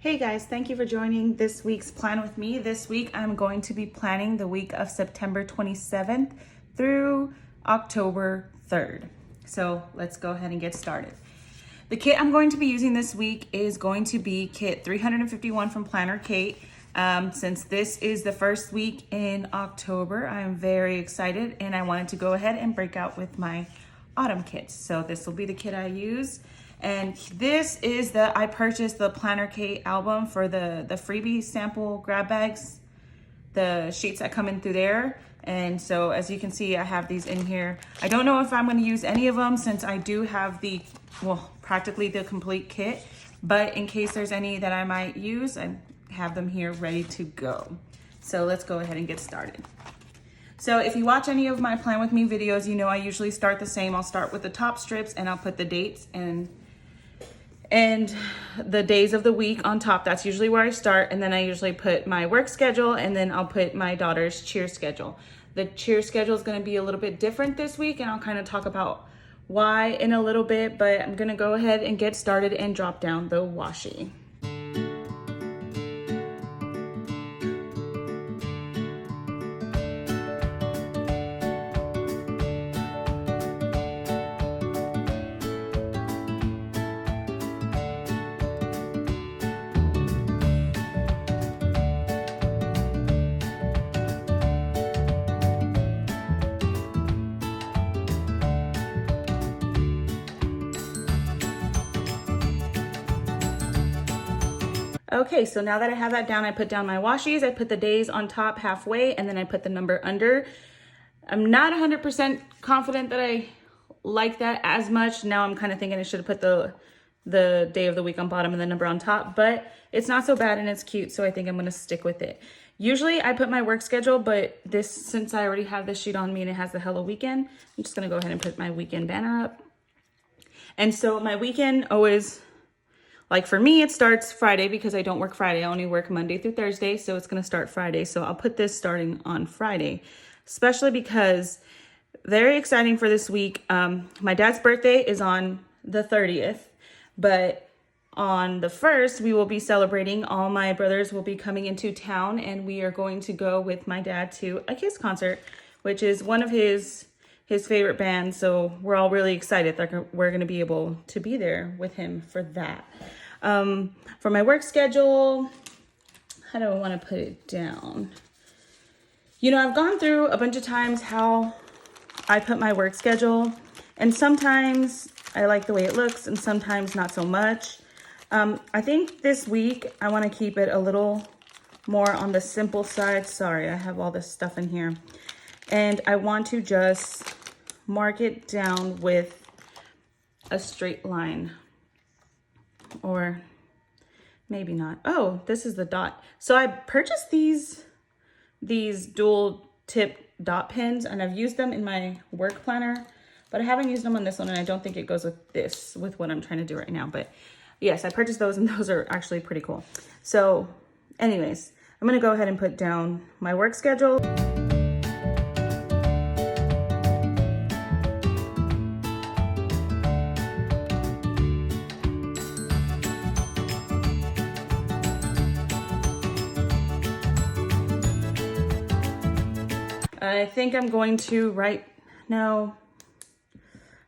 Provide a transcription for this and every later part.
Hey guys, thank you for joining this week's Plan With Me. This week I'm going to be planning the week of September 27th through October 3rd. So let's go ahead and get started. The kit I'm going to be using this week is going to be kit 351 from Planner Kate. Since this is the first week in October, I'm very excited and I wanted to go ahead and break out with my autumn kits. So this will be the kit I use. And this is I purchased the Planner Kate album for the freebie sample grab bags, the sheets that come in through there. And so as you can see, I have these in here. I don't know if I'm gonna use any of them since I do have practically the complete kit, but in case there's any that I might use, I have them here ready to go. So let's go ahead and get started. So if you watch any of my Plan With Me videos, you know I usually start the same. I'll start with the top strips and I'll put the dates and the days of the week on top. That's usually where I start. And then I usually put my work schedule and then I'll put my daughter's cheer schedule. The cheer schedule is going to be a little bit different this week and I'll kind of talk about why in a little bit, but I'm going to go ahead and get started and drop down the washi. Okay, so now that I have that down, I put down my washies, I put the days on top halfway, and then I put the number under. I'm not 100% confident that I like that as much. Now I'm kind of thinking I should have put the day of the week on bottom and the number on top, but it's not so bad and it's cute, so I think I'm gonna stick with it. Usually I put my work schedule, but since I already have this sheet on me and it has the Hello Weekend, I'm just gonna go ahead and put my weekend banner up. And so my weekend always, like for me, it starts Friday because I don't work Friday. I only work Monday through Thursday, so it's gonna start Friday. So I'll put this starting on Friday, especially because very exciting for this week. My dad's birthday is on the 30th, but on the 1st, we will be celebrating. All my brothers will be coming into town and we are going to go with my dad to a Kiss concert, which is one of his favorite bands. So we're all really excited that we're gonna be able to be there with him for that. For my work schedule, how do I want to put it down? You know, I've gone through a bunch of times how I put my work schedule, and sometimes I like the way it looks and sometimes not so much. I think this week I want to keep it a little more on the simple side. Sorry, I have all this stuff in here. And I want to just mark it down with a straight line. Or maybe not. Oh, this is the dot. So I purchased these dual tip dot pins and I've used them in my work planner, but I haven't used them on this one and I don't think it goes with what I'm trying to do right now. But yes, I purchased those and those are actually pretty cool. So anyways, I'm gonna go ahead and put down my work schedule. I think I'm going to no,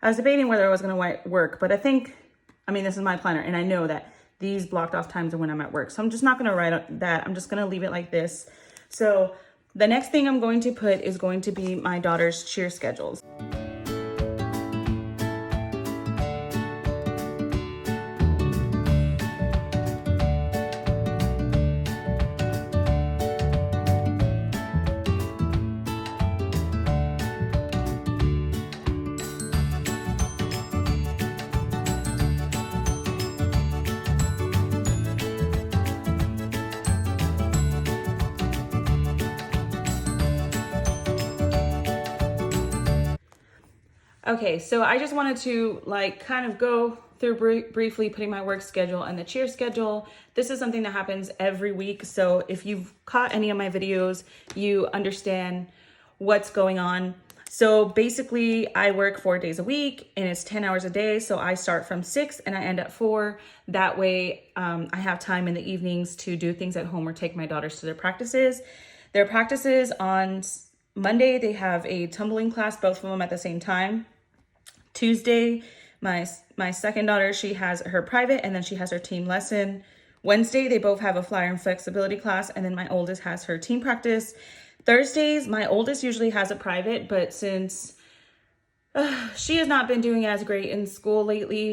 I was debating whether I was going to work, but this is my planner and I know that these blocked off times are when I'm at work. So I'm just not going to write that. I'm just going to leave it like this. So the next thing I'm going to put is going to be my daughter's cheer schedules. Okay, so I just wanted to kind of go through briefly putting my work schedule and the cheer schedule. This is something that happens every week. So if you've caught any of my videos, you understand what's going on. So basically I work 4 days a week and it's 10 hours a day. So I start from 6 and I end at 4. That way I have time in the evenings to do things at home or take my daughters to their practices. Their practices on Monday, they have a tumbling class, both of them at the same time. Tuesday, my second daughter, she has her private and then she has her team lesson. Wednesday, they both have a flyer and flexibility class, and then my oldest has her team practice. Thursdays, my oldest usually has a private, but since she has not been doing as great in school lately,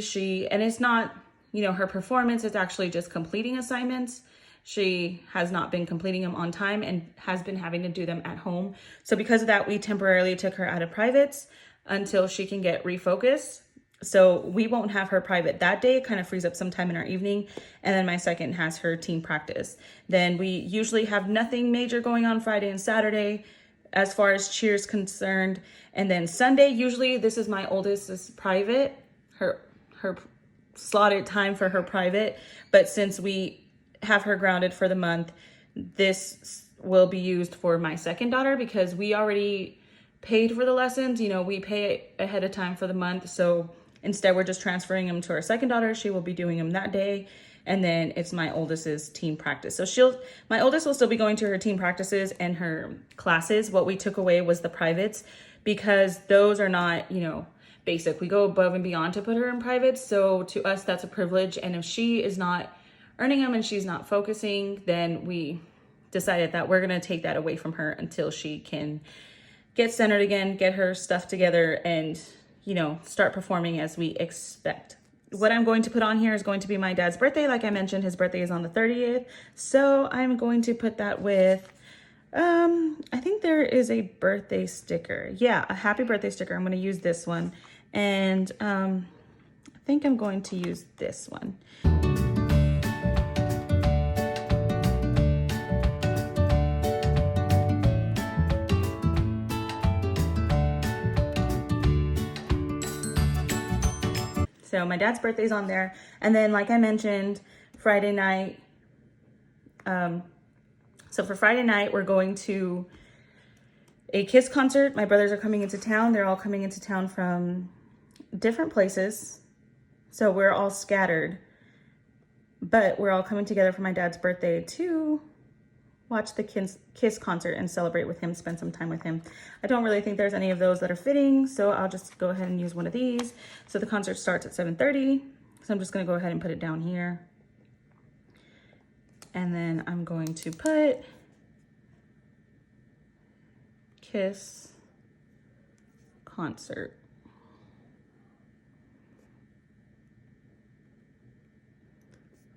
and it's not, her performance, is actually just completing assignments. She has not been completing them on time and has been having to do them at home. So because of that, we temporarily took her out of privates until she can get refocused. So we won't have her private that day. It kind of frees up some time in our evening. And then my second has her team practice. Then we usually have nothing major going on Friday and Saturday as far as cheer is concerned. And then Sunday, usually this is my oldest's private, her slotted time for her private. But since we have her grounded for the month, this will be used for my second daughter because we already paid for the lessons. We pay ahead of time for the month. So instead, we're just transferring them to our second daughter. She will be doing them that day. And then it's my oldest's team practice. So my oldest will still be going to her team practices and her classes. What we took away was the privates because those are not, basic. We go above and beyond to put her in privates. So to us, that's a privilege. And if she is not earning them and she's not focusing, then we decided that we're going to take that away from her until she can get centered again, get her stuff together, and start performing as we expect. What I'm going to put on here is going to be my dad's birthday. Like I mentioned, his birthday is on the 30th. So I'm going to put that with, I think there is a birthday sticker. Yeah, a happy birthday sticker. I'm going to use this one. And I think I'm going to use this one. So my dad's birthday's on there. And then, like I mentioned, Friday night. So for Friday night, we're going to a Kiss concert. My brothers are coming into town. They're all coming into town from different places. So we're all scattered. But we're all coming together for my dad's birthday to watch the Kiss concert and celebrate with him, spend some time with him. I don't really think there's any of those that are fitting, so I'll just go ahead and use one of these. So the concert starts at 7:30, so I'm just gonna go ahead and put it down here. And then I'm going to put Kiss concert.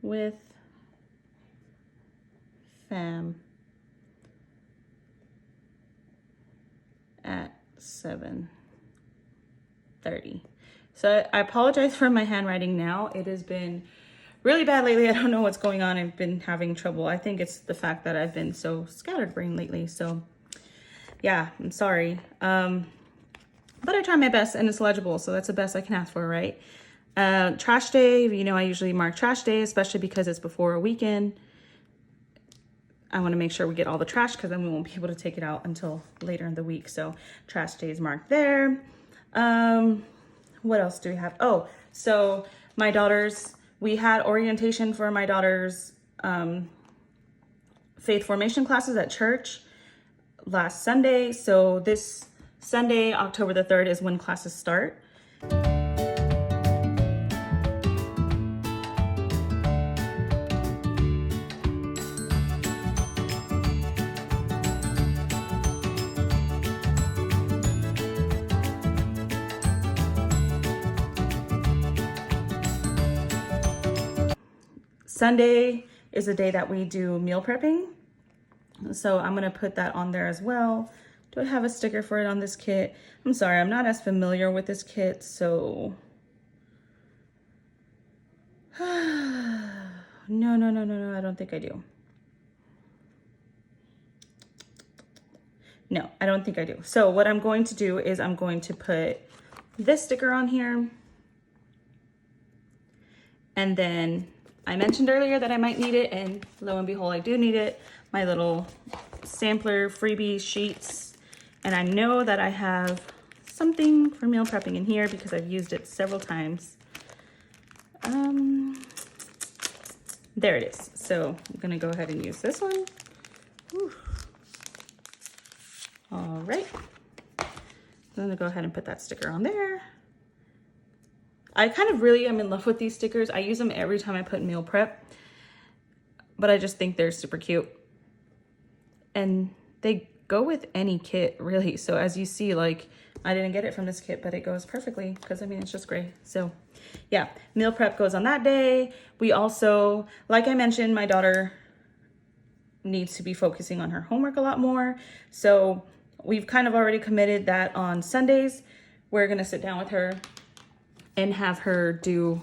With fam at 7:30. So I apologize for my handwriting now. It has been really bad lately. I don't know what's going on. I've been having trouble. I think it's the fact that I've been so scatterbrained lately. So yeah, I'm sorry. But I try my best and it's legible. So that's the best I can ask for, right? Trash day, I usually mark trash day, especially because it's before a weekend. I want to make sure we get all the trash because then we won't be able to take it out until later in the week. So trash day is marked there. What else do we have? Oh, so my daughters, we had orientation for my daughter's faith formation classes at church last Sunday. So this Sunday, October the 3rd, is when classes start. Sunday is the day that we do meal prepping. So I'm going to put that on there as well. Do I have a sticker for it on this kit? I'm sorry, I'm not as familiar with this kit, so. No, I don't think I do. No, I don't think I do. So what I'm going to do is I'm going to put this sticker on here. And then I mentioned earlier that I might need it, and lo and behold, I do need it. My little sampler freebie sheets. And I know that I have something for meal prepping in here because I've used it several times. There it is. So I'm gonna go ahead and use this one. Whew. All right. I'm gonna go ahead and put that sticker on there. I kind of really am in love with these stickers. I use them every time I put meal prep, but I just think they're super cute. And they go with any kit really. So as you see, like, I didn't get it from this kit, but it goes perfectly because I mean, it's just gray. So yeah, meal prep goes on that day. We also, like I mentioned, my daughter needs to be focusing on her homework a lot more. So we've kind of already committed that on Sundays, we're gonna sit down with her and have her do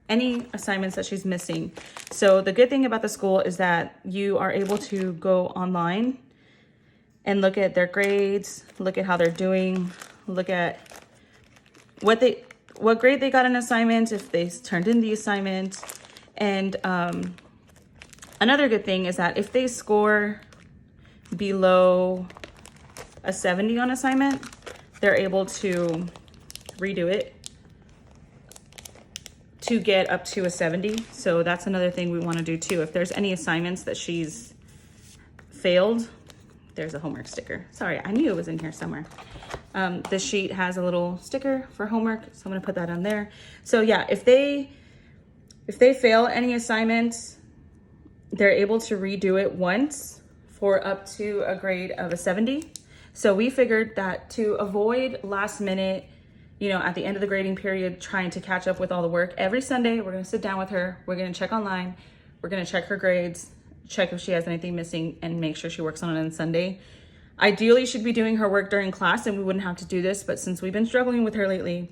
any assignments that she's missing. So the good thing about the school is that you are able to go online and look at their grades, look at how they're doing, look at what grade they got in assignments, if they turned in the assignment. And another good thing is that if they score below a 70 on assignment, they're able to redo it to get up to a 70. So that's another thing we want to do too. If there's any assignments that she's failed, there's a homework sticker. Sorry, I knew it was in here somewhere. This sheet has a little sticker for homework, so I'm gonna put that on there. So yeah, if they fail any assignments, they're able to redo it once for up to a grade of a 70. So we figured that to avoid last minute, you know, at the end of the grading period, trying to catch up with all the work, every Sunday, we're gonna sit down with her, we're gonna check online, we're gonna check her grades, check if she has anything missing, and make sure she works on it on Sunday. Ideally, she'd be doing her work during class and we wouldn't have to do this, but since we've been struggling with her lately,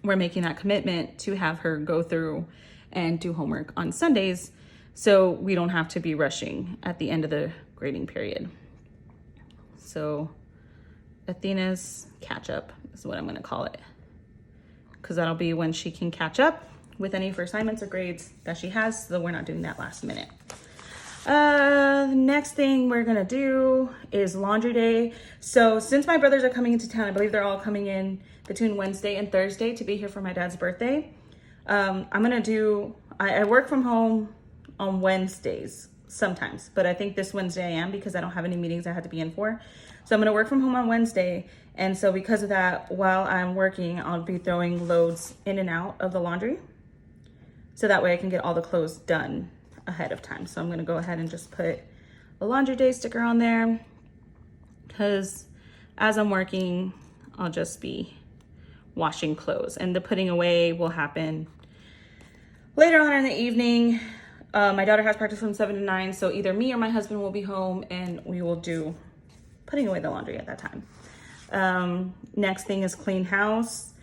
we're making that commitment to have her go through and do homework on Sundays so we don't have to be rushing at the end of the grading period. So Athena's catch up is what I'm gonna call it, because that'll be when she can catch up with any of her assignments or grades that she has, so that we're not doing that last minute. The next thing we're gonna do is laundry day. So since my brothers are coming into town, I believe they're all coming in between Wednesday and Thursday to be here for my dad's birthday. I work from home on Wednesdays sometimes, but I think this Wednesday I am because I don't have any meetings I had to be in for. So I'm gonna work from home on Wednesday. And so because of that, while I'm working, I'll be throwing loads in and out of the laundry. So that way I can get all the clothes done ahead of time. So I'm gonna go ahead and just put a laundry day sticker on there because as I'm working, I'll just be washing clothes, and the putting away will happen later on in the evening. My daughter has practice from 7 to 9, so either me or my husband will be home and we will do putting away the laundry at that time. Next thing is clean house.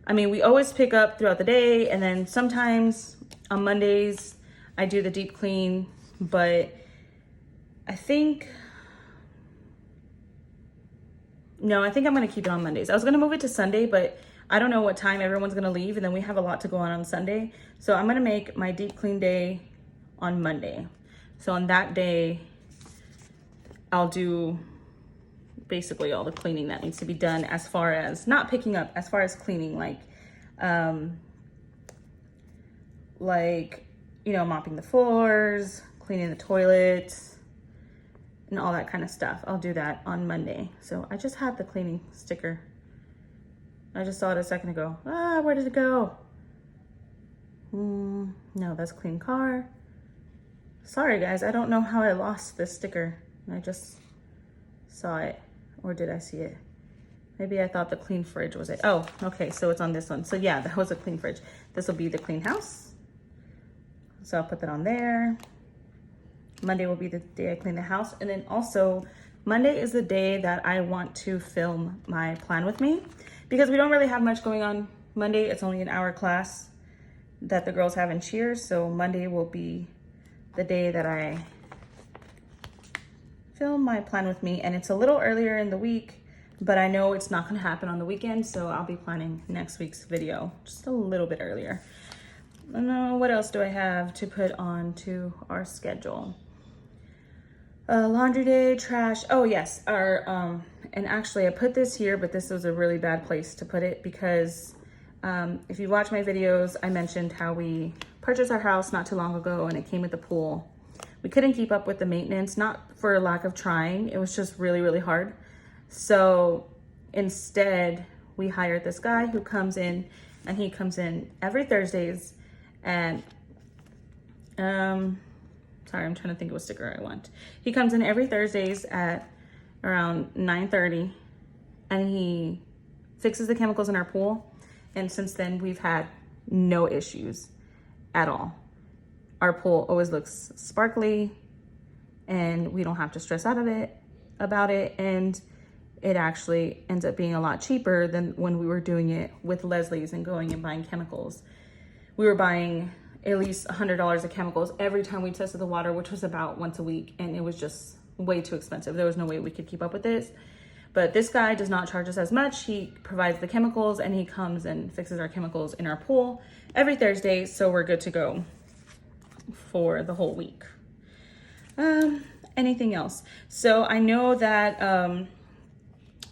I mean, we always pick up throughout the day, and then sometimes on Mondays I do the deep clean, but I think I'm gonna keep it on Mondays. I was gonna move it to Sunday, but I don't know what time everyone's gonna leave, and then we have a lot to go on Sunday. So I'm gonna make my deep clean day on Monday. So on that day, I'll do basically all the cleaning that needs to be done, as far as not picking up, as far as cleaning, you know, mopping the floors, cleaning the toilets, and all that kind of stuff. I'll do that on Monday. So I just had the cleaning sticker. I just saw it a second ago. Where did it go? No, that's clean car. Sorry guys, I don't know how I lost this sticker. I just saw it, or did I see it? Maybe I thought the clean fridge was it. Oh, okay, so it's on this one. So yeah, that was a clean fridge. This will be the clean house. So I'll put that on there. Monday will be the day I clean the house. And then also Monday is the day that I want to film my plan with me, because we don't really have much going on Monday. It's only an hour class that the girls have in cheer. So Monday will be the day that I film my plan with me, and it's a little earlier in the week, but I know it's not gonna happen on the weekend, so I'll be planning next week's video just a little bit earlier. I don't know, what else do I have to put on to our schedule? Laundry day, trash. Oh yes, and actually I put this here, but this was a really bad place to put it because if you watch my videos, I mentioned how we purchased our house not too long ago and it came with a pool. We couldn't keep up with the maintenance, not for a lack of trying, it was just really, really hard. So instead, we hired this guy who comes in, and he comes in every Thursdays and sorry, I'm trying to think of what sticker I want. He comes in every Thursdays at around 9:30 and he fixes the chemicals in our pool. And since then we've had no issues at all. Our pool always looks sparkly and we don't have to stress out about it. And it actually ends up being a lot cheaper than when we were doing it with Leslie's and going and buying chemicals. We were buying at least $100 of chemicals every time we tested the water, which was about once a week. And it was just way too expensive. There was no way we could keep up with this. But this guy does not charge us as much. He provides the chemicals and he comes and fixes our chemicals in our pool every Thursday. So we're good to go for the whole week. Anything else? So I know that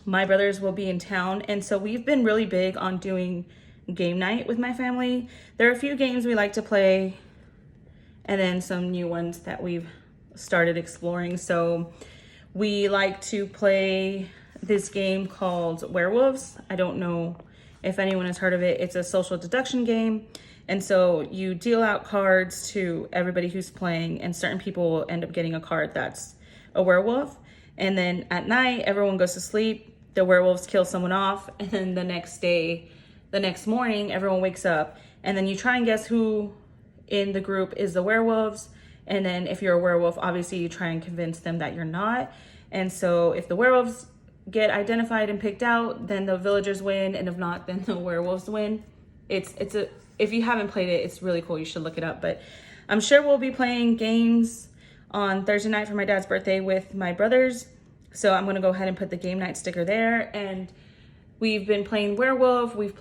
my brothers will be in town. And so we've been really big on doing game night with my family. There are a few games we like to play and then some new ones that we've started exploring. So we like to play this game called Werewolves. I don't know if anyone has heard of it. It's a social deduction game. And so you deal out cards to everybody who's playing and certain people will end up getting a card that's a werewolf. And then at night, everyone goes to sleep. The werewolves kill someone off. And then the next morning, everyone wakes up and then you try and guess who in the group is the werewolves. And then if you're a werewolf, obviously you try and convince them that you're not. And so if the werewolves get identified and picked out, then the villagers win. And if not, then the werewolves win. If you haven't played it, it's really cool. You should look it up. But I'm sure we'll be playing games on Thursday night for my dad's birthday with my brothers. So I'm going to go ahead and put the game night sticker there. And we've been playing Werewolf. We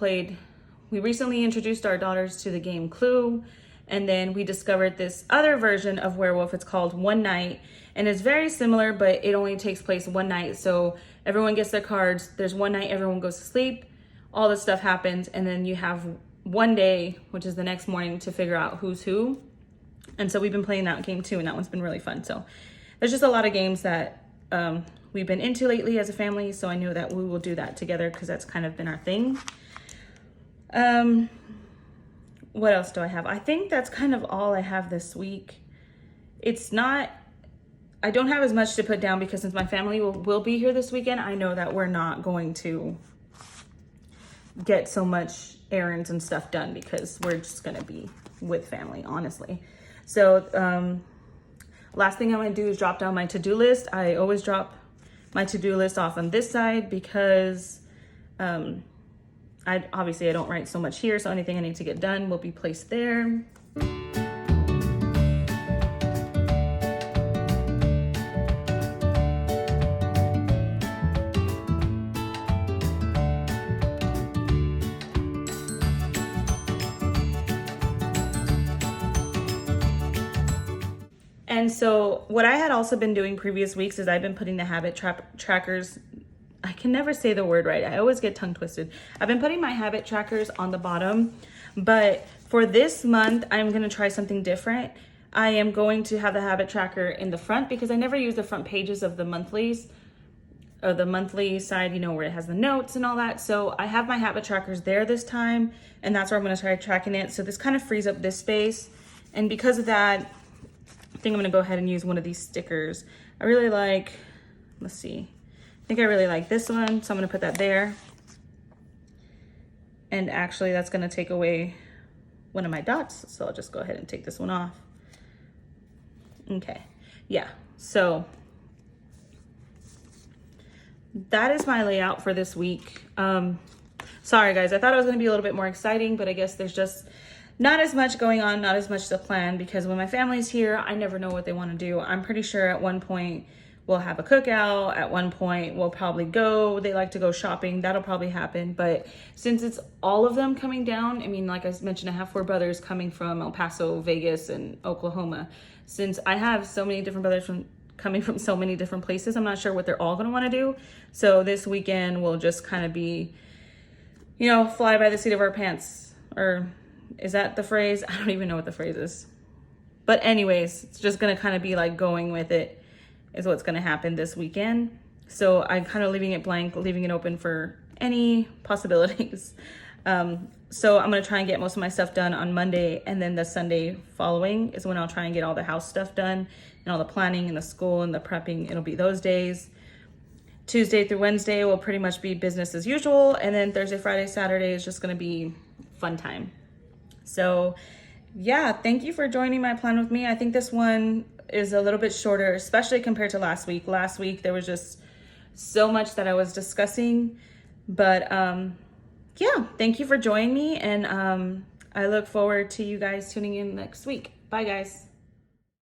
recently introduced our daughters to the game Clue. And then we discovered this other version of Werewolf. It's called One Night. And it's very similar, but it only takes place one night. So everyone gets their cards. There's one night, everyone goes to sleep. All this stuff happens. And then you have one day, which is the next morning, to figure out who's who. And so we've been playing that game too. And that one's been really fun. So there's just a lot of games that we've been into lately as a family. So I knew that we will do that together because that's kind of been our thing. What else do I have? I think that's kind of all I have this week. I don't have as much to put down because since my family will be here this weekend, I know that we're not going to get so much errands and stuff done because we're just going to be with family, honestly. So last thing I'm going to do is drop down my to-do list. I always drop my to-do list off on this side because I don't write so much here. So anything I need to get done will be placed there. And so what I had also been doing previous weeks is I've been putting the habit trackers. I can never say the word right. I always get tongue twisted. I've been putting my habit trackers on the bottom, but for this month, I'm going to try something different. I am going to have the habit tracker in the front because I never use the front pages of the monthlies or the monthly side, where it has the notes and all that. So I have my habit trackers there this time, and that's where I'm going to try tracking it. So this kind of frees up this space. And because of that, I think I'm going to go ahead and use one of these stickers. I really like, let's see. I think I really like this one, so I'm going to put that there. And actually, that's going to take away one of my dots, so I'll just go ahead and take this one off. Okay, yeah, so that is my layout for this week. Sorry, guys, I thought it was going to be a little bit more exciting, but I guess there's just not as much going on, not as much to plan, because when my family's here, I never know what they want to do. I'm pretty sure at one point we'll have a cookout. At one point we'll probably go. They like to go shopping. That'll probably happen. But since it's all of them coming down, I mean, like I mentioned, I have 4 brothers coming from El Paso, Vegas, and Oklahoma. Since I have so many different brothers coming from so many different places. I'm not sure what they're all going to want to do. So this weekend will just kind of be, you know, fly by the seat of our pants. Or is that the phrase? I don't even know what the phrase is. But anyways, it's just going to kind of be like going with it is what's going to happen this weekend. So I'm kind of leaving it blank, leaving it open for any possibilities. So I'm going to try and get most of my stuff done on Monday, and then the Sunday following is when I'll try and get all the house stuff done and all the planning and the school and the prepping. It'll be those days. Tuesday through Wednesday will pretty much be business as usual. And then Thursday, Friday, Saturday is just going to be fun time. So yeah, thank you for joining my plan with me. I think this one is a little bit shorter, especially compared to last week. Last week, there was just so much that I was discussing, but yeah, thank you for joining me, and I look forward to you guys tuning in next week. Bye, guys.